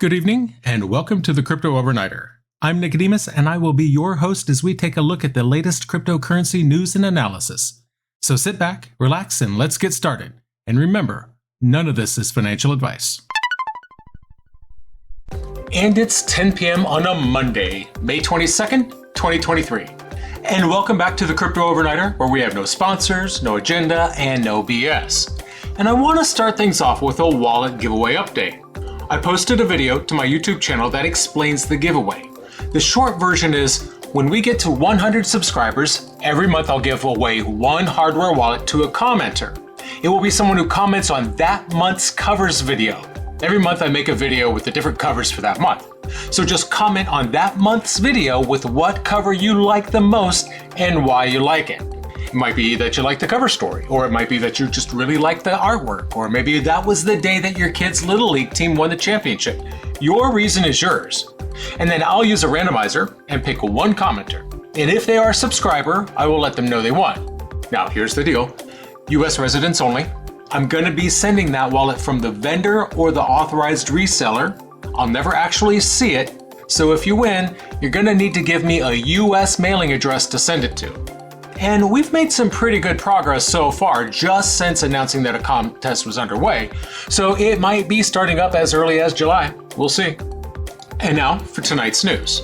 Good evening, and welcome to the Crypto Overnighter. I'm Nicodemus, and I will be your host as we take a look at the latest cryptocurrency news and analysis. So sit back, relax, and let's get started. And remember, none of this is financial advice. And it's 10 p.m. on a Monday, May 22nd, 2023. And welcome back to the Crypto Overnighter, where we have no sponsors, no agenda, and no BS. And I want to start things off with a wallet giveaway update. I posted a video to my YouTube channel that explains the giveaway. The short version is, when we get to 100 subscribers, every month I'll give away one hardware wallet to a commenter. It will be someone who comments on that month's covers video. Every month I make a video with the different covers for that month. So just comment on that month's video with what cover you like the most and why you like it. It might be that you like the cover story, or it might be that you just really like the artwork, or maybe that was the day that your kid's Little League team won the championship. Your reason is yours. And then I'll use a randomizer and pick one commenter. And if they are a subscriber, I will let them know they won. Now here's the deal. US residents only. I'm going to be sending that wallet from the vendor or the authorized reseller. I'll never actually see it. So if you win, you're going to need to give me a US mailing address to send it to. And we've made some pretty good progress so far just since announcing that a contest was underway. So it might be starting up as early as July. We'll see. And now for tonight's news.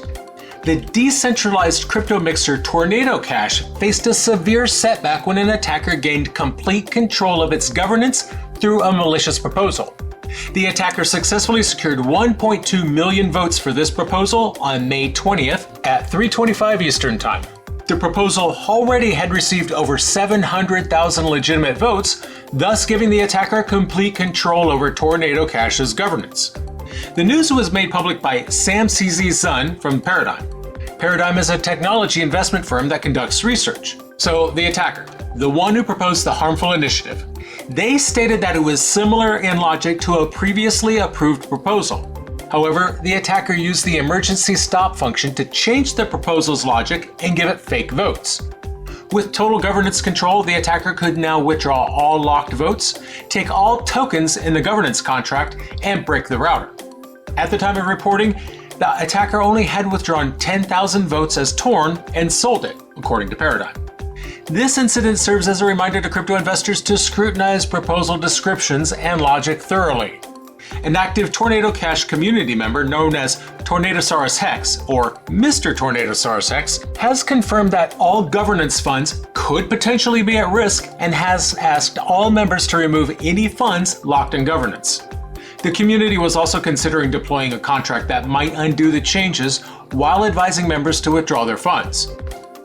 The decentralized crypto mixer Tornado Cash faced a severe setback when an attacker gained complete control of its governance through a malicious proposal. The attacker successfully secured 1.2 million votes for this proposal on May 20th at 3:25 Eastern Time. The proposal already had received over 700,000 legitimate votes, thus giving the attacker complete control over Tornado Cash's governance. The news was made public by Sam CZ from Paradigm. Paradigm is a technology investment firm that conducts research. So the attacker, the one who proposed the harmful initiative, they stated that it was similar in logic to a previously approved proposal. However, the attacker used the emergency stop function to change the proposal's logic and give it fake votes. With total governance control, the attacker could now withdraw all locked votes, take all tokens in the governance contract, and break the router. At the time of reporting, the attacker only had withdrawn 10,000 votes as torn and sold it, according to Paradigm. This incident serves as a reminder to crypto investors to scrutinize proposal descriptions and logic thoroughly. An active Tornado Cash community member known as Tornadosaurus Hex, or Mr. Tornadosaurus Hex, has confirmed that all governance funds could potentially be at risk and has asked all members to remove any funds locked in governance. The community was also considering deploying a contract that might undo the changes while advising members to withdraw their funds.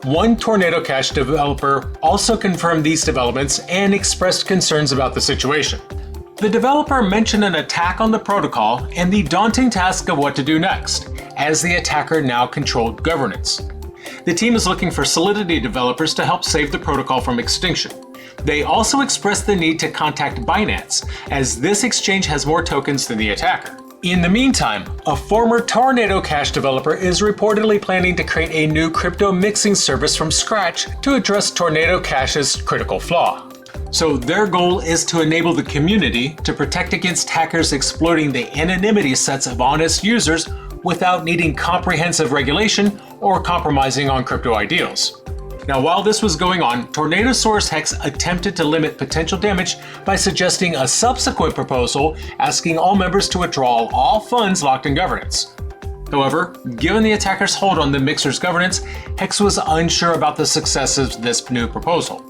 One Tornado Cash developer also confirmed these developments and expressed concerns about the situation. The developer mentioned an attack on the protocol and the daunting task of what to do next, as the attacker now controlled governance. The team is looking for Solidity developers to help save the protocol from extinction. They also expressed the need to contact Binance, as this exchange has more tokens than the attacker. In the meantime, a former Tornado Cash developer is reportedly planning to create a new crypto mixing service from scratch to address Tornado Cash's critical flaw. So their goal is to enable the community to protect against hackers exploiting the anonymity sets of honest users without needing comprehensive regulation or compromising on crypto ideals. Now, while this was going on, Tornadosaurus Hex attempted to limit potential damage by suggesting a subsequent proposal asking all members to withdraw all funds locked in governance. However, given the attacker's hold on the mixer's governance, Hex was unsure about the success of this new proposal.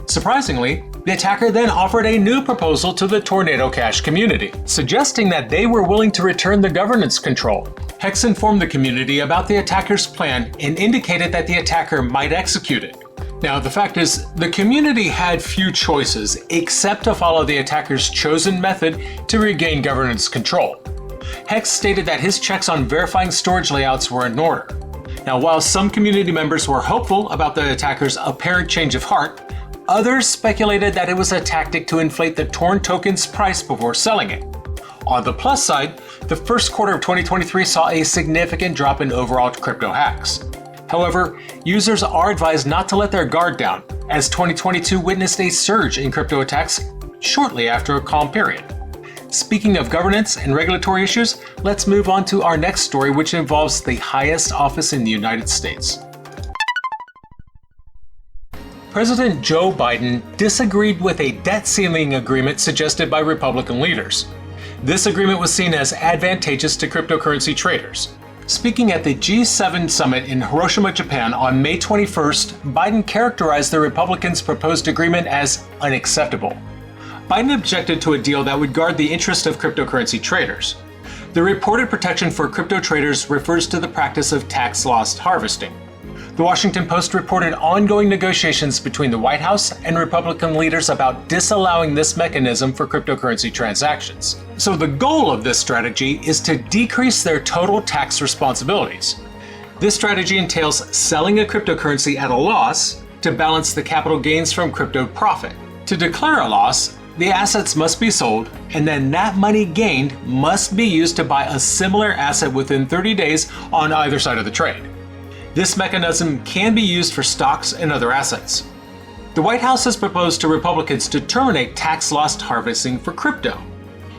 Surprisingly, the attacker then offered a new proposal to the Tornado Cash community, suggesting that they were willing to return the governance control. Hex informed the community about the attacker's plan and indicated that the attacker might execute it. Now, the fact is, the community had few choices except to follow the attacker's chosen method to regain governance control. Hex stated that his checks on verifying storage layouts were in order. Now, while some community members were hopeful about the attacker's apparent change of heart, others speculated that it was a tactic to inflate the torn token's price before selling it. On the plus side, the first quarter of 2023 saw a significant drop in overall crypto hacks. However, users are advised not to let their guard down, as 2022 witnessed a surge in crypto attacks shortly after a calm period. Speaking of governance and regulatory issues, let's move on to our next story, which involves the highest office in the United States. President Joe Biden disagreed with a debt ceiling agreement suggested by Republican leaders. This agreement was seen as advantageous to cryptocurrency traders. Speaking at the G7 summit in Hiroshima, Japan on May 21st, Biden characterized the Republicans' proposed agreement as unacceptable. Biden objected to a deal that would guard the interest of cryptocurrency traders. The reported protection for crypto traders refers to the practice of tax loss harvesting. The Washington Post reported ongoing negotiations between the White House and Republican leaders about disallowing this mechanism for cryptocurrency transactions. So the goal of this strategy is to decrease their total tax responsibilities. This strategy entails selling a cryptocurrency at a loss to balance the capital gains from crypto profit. To declare a loss, the assets must be sold, and then that money gained must be used to buy a similar asset within 30 days on either side of the trade. This mechanism can be used for stocks and other assets. The White House has proposed to Republicans to terminate tax loss harvesting for crypto.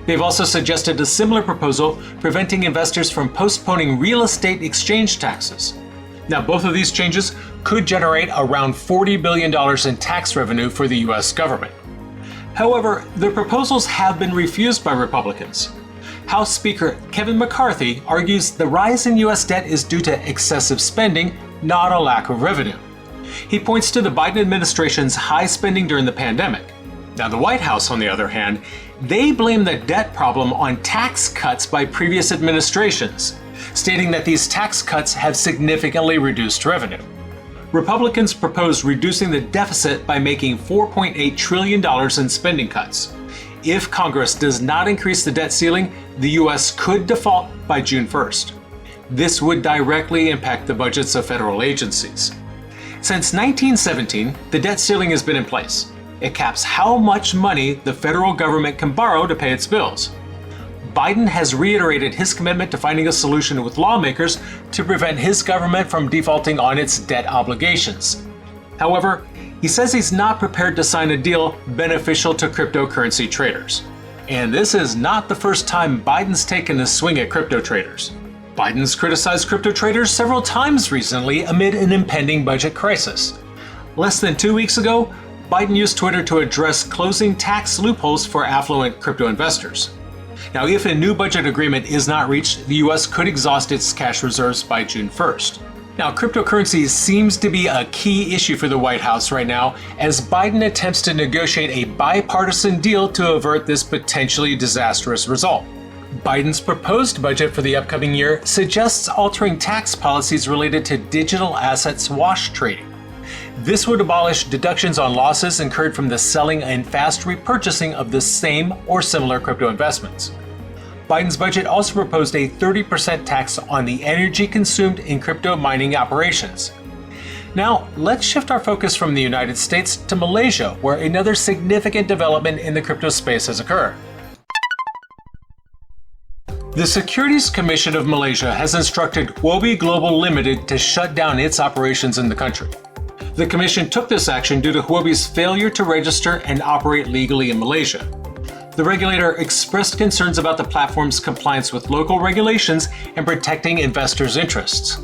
They've also suggested a similar proposal preventing investors from postponing real estate exchange taxes. Now, both of these changes could generate around $40 billion in tax revenue for the U.S. government. However, the proposals have been refused by Republicans. House Speaker Kevin McCarthy argues the rise in U.S. debt is due to excessive spending, not a lack of revenue. He points to the Biden administration's high spending during the pandemic. Now, the White House, on the other hand, they blame the debt problem on tax cuts by previous administrations, stating that these tax cuts have significantly reduced revenue. Republicans propose reducing the deficit by making $4.8 trillion in spending cuts. If Congress does not increase the debt ceiling, the U.S. could default by June 1st. This would directly impact the budgets of federal agencies. Since 1917, the debt ceiling has been in place. It caps how much money the federal government can borrow to pay its bills. Biden has reiterated his commitment to finding a solution with lawmakers to prevent his government from defaulting on its debt obligations. However, he says he's not prepared to sign a deal beneficial to cryptocurrency traders. And this is not the first time Biden's taken a swing at crypto traders. Biden's criticized crypto traders several times recently amid an impending budget crisis. Less than 2 weeks ago, Biden used Twitter to address closing tax loopholes for affluent crypto investors. Now, if a new budget agreement is not reached, the U.S. could exhaust its cash reserves by June 1st. Now, cryptocurrency seems to be a key issue for the White House right now as Biden attempts to negotiate a bipartisan deal to avert this potentially disastrous result. Biden's proposed budget for the upcoming year suggests altering tax policies related to digital assets wash trading. This would abolish deductions on losses incurred from the selling and fast repurchasing of the same or similar crypto investments. Biden's budget also proposed a 30% tax on the energy consumed in crypto mining operations. Now, let's shift our focus from the United States to Malaysia, where another significant development in the crypto space has occurred. The Securities Commission of Malaysia has instructed Huobi Global Limited to shut down its operations in the country. The commission took this action due to Huobi's failure to register and operate legally in Malaysia. The regulator expressed concerns about the platform's compliance with local regulations and protecting investors' interests.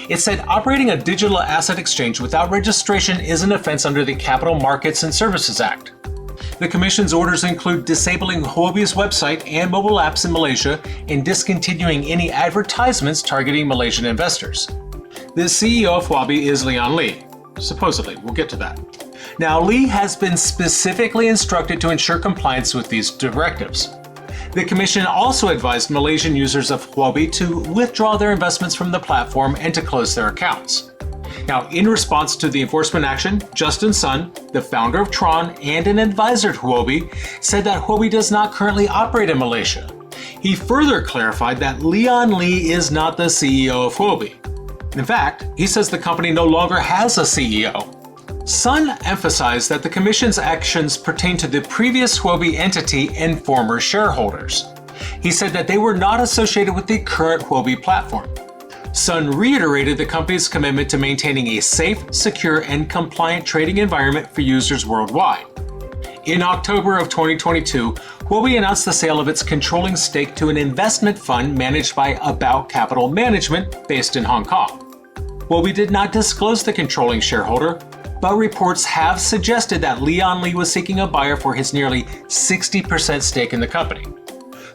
It said operating a digital asset exchange without registration is an offense under the Capital Markets and Services Act. The Commission's orders include disabling Huobi's website and mobile apps in Malaysia and discontinuing any advertisements targeting Malaysian investors. The CEO of Huobi is Leon Lee. Supposedly, we'll get to that. Now, Lee has been specifically instructed to ensure compliance with these directives. The Commission also advised Malaysian users of Huobi to withdraw their investments from the platform and to close their accounts. Now, in response to the enforcement action, Justin Sun, the founder of Tron and an advisor to Huobi, said that Huobi does not currently operate in Malaysia. He further clarified that Leon Lee is not the CEO of Huobi. In fact, he says the company no longer has a CEO. Sun emphasized that the Commission's actions pertain to the previous Huobi entity and former shareholders. He said that they were not associated with the current Huobi platform. Sun reiterated the company's commitment to maintaining a safe, secure, and compliant trading environment for users worldwide. In October of 2022, Huobi announced the sale of its controlling stake to an investment fund managed by About Capital Management based in Hong Kong. Huobi did not disclose the controlling shareholder, but reports have suggested that Leon Lee was seeking a buyer for his nearly 60% stake in the company.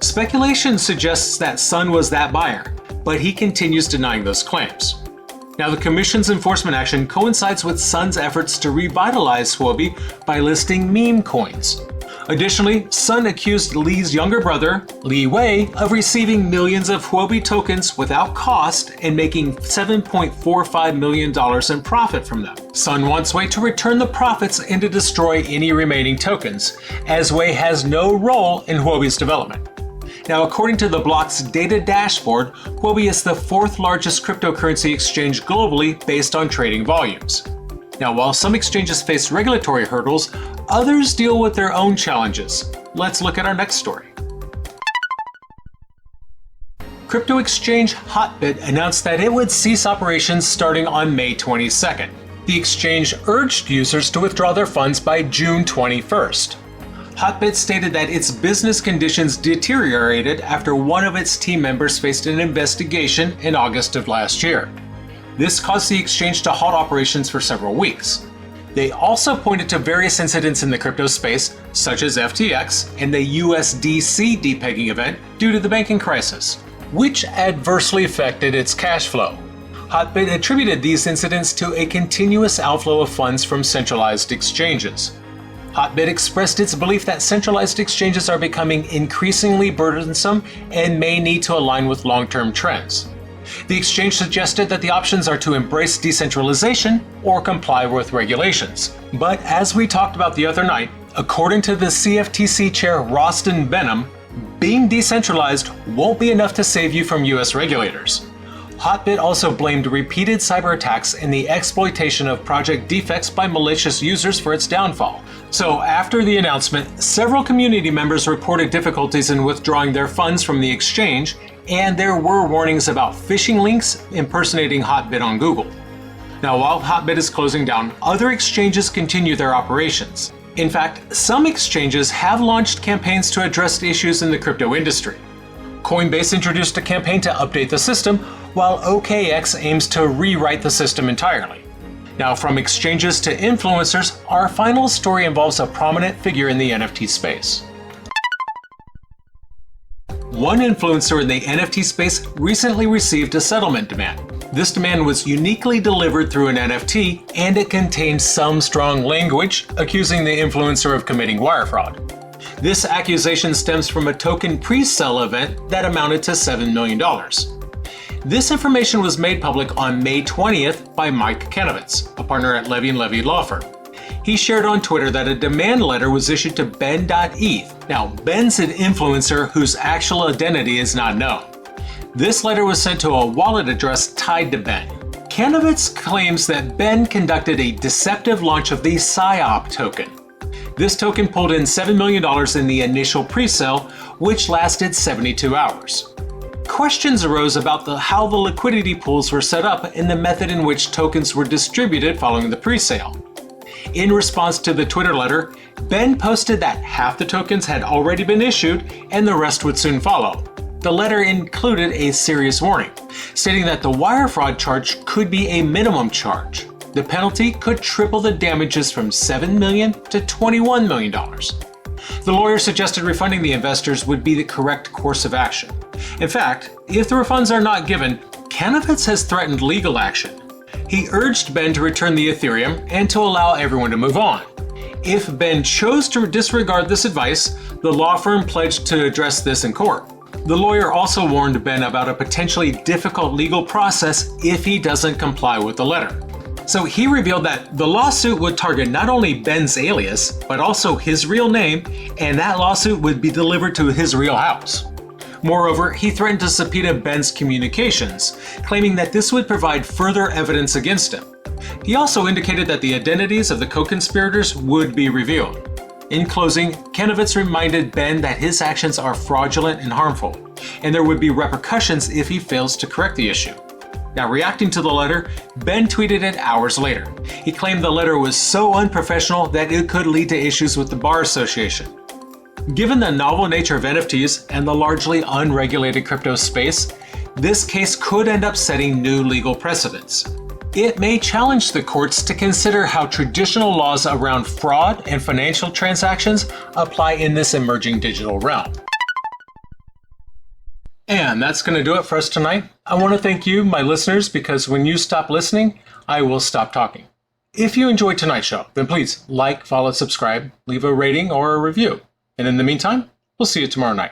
Speculation suggests that Sun was that buyer, but he continues denying those claims. Now, the Commission's enforcement action coincides with Sun's efforts to revitalize Huobi by listing meme coins. Additionally, Sun accused Lee's younger brother, Lee Wei, of receiving millions of Huobi tokens without cost and making $7.45 million in profit from them. Sun wants Wei to return the profits and to destroy any remaining tokens, as Wei has no role in Huobi's development. Now, according to the block's data dashboard, Huobi is the fourth largest cryptocurrency exchange globally based on trading volumes. Now, while some exchanges face regulatory hurdles, others deal with their own challenges. Let's look at our next story. Crypto exchange Hotbit announced that it would cease operations starting on May 22nd. The exchange urged users to withdraw their funds by June 21st. Hotbit stated that its business conditions deteriorated after one of its team members faced an investigation in August of last year. This caused the exchange to halt operations for several weeks. They also pointed to various incidents in the crypto space, such as FTX and the USDC depegging event due to the banking crisis, which adversely affected its cash flow. Hotbit attributed these incidents to a continuous outflow of funds from centralized exchanges. Hotbit expressed its belief that centralized exchanges are becoming increasingly burdensome and may need to align with long-term trends. The exchange suggested that the options are to embrace decentralization or comply with regulations. But as we talked about the other night, according to the CFTC chair Rostin Benham, being decentralized won't be enough to save you from US regulators. Hotbit also blamed repeated cyber attacks and the exploitation of project defects by malicious users for its downfall. So after the announcement, several community members reported difficulties in withdrawing their funds from the exchange, and there were warnings about phishing links impersonating Hotbit on Google. Now, while Hotbit is closing down, other exchanges continue their operations. In fact, some exchanges have launched campaigns to address issues in the crypto industry. Coinbase introduced a campaign to update the system, while OKX aims to rewrite the system entirely. Now, from exchanges to influencers, our final story involves a prominent figure in the NFT space. One influencer in the NFT space recently received a settlement demand. This demand was uniquely delivered through an NFT, and it contained some strong language accusing the influencer of committing wire fraud. This accusation stems from a token pre-sale event that amounted to $7 million. This information was made public on May 20th by Mike Kenovitz, a partner at Levy & Levy law firm. He shared on Twitter that a demand letter was issued to Ben.eth. Now, Ben's an influencer whose actual identity is not known. This letter was sent to a wallet address tied to Ben. Kenovitz claims that Ben conducted a deceptive launch of the PSYOP token. This token pulled in $7 million in the initial pre-sale, which lasted 72 hours. Questions arose about how the liquidity pools were set up and the method in which tokens were distributed following the pre-sale. In response to the Twitter letter, Ben posted that half the tokens had already been issued and the rest would soon follow. The letter included a serious warning, stating that the wire fraud charge could be a minimum charge. The penalty could triple the damages from $7 million to $21 million. The lawyer suggested refunding the investors would be the correct course of action. In fact, if the refunds are not given, Kenovitz has threatened legal action. He urged Ben to return the Ethereum and to allow everyone to move on. If Ben chose to disregard this advice, the law firm pledged to address this in court. The lawyer also warned Ben about a potentially difficult legal process if he doesn't comply with the letter. So he revealed that the lawsuit would target not only Ben's alias, but also his real name, and that lawsuit would be delivered to his real house. Moreover, he threatened to subpoena Ben's communications, claiming that this would provide further evidence against him. He also indicated that the identities of the co-conspirators would be revealed. In closing, Kenovitz reminded Ben that his actions are fraudulent and harmful, and there would be repercussions if he fails to correct the issue. Now, reacting to the letter, Ben tweeted it hours later. He claimed the letter was so unprofessional that it could lead to issues with the Bar Association. Given the novel nature of NFTs and the largely unregulated crypto space, this case could end up setting new legal precedents. It may challenge the courts to consider how traditional laws around fraud and financial transactions apply in this emerging digital realm. And that's going to do it for us tonight. I want to thank you, my listeners, because when you stop listening, I will stop talking. If you enjoyed tonight's show, then please like, follow, subscribe, leave a rating or a review. And in the meantime, we'll see you tomorrow night.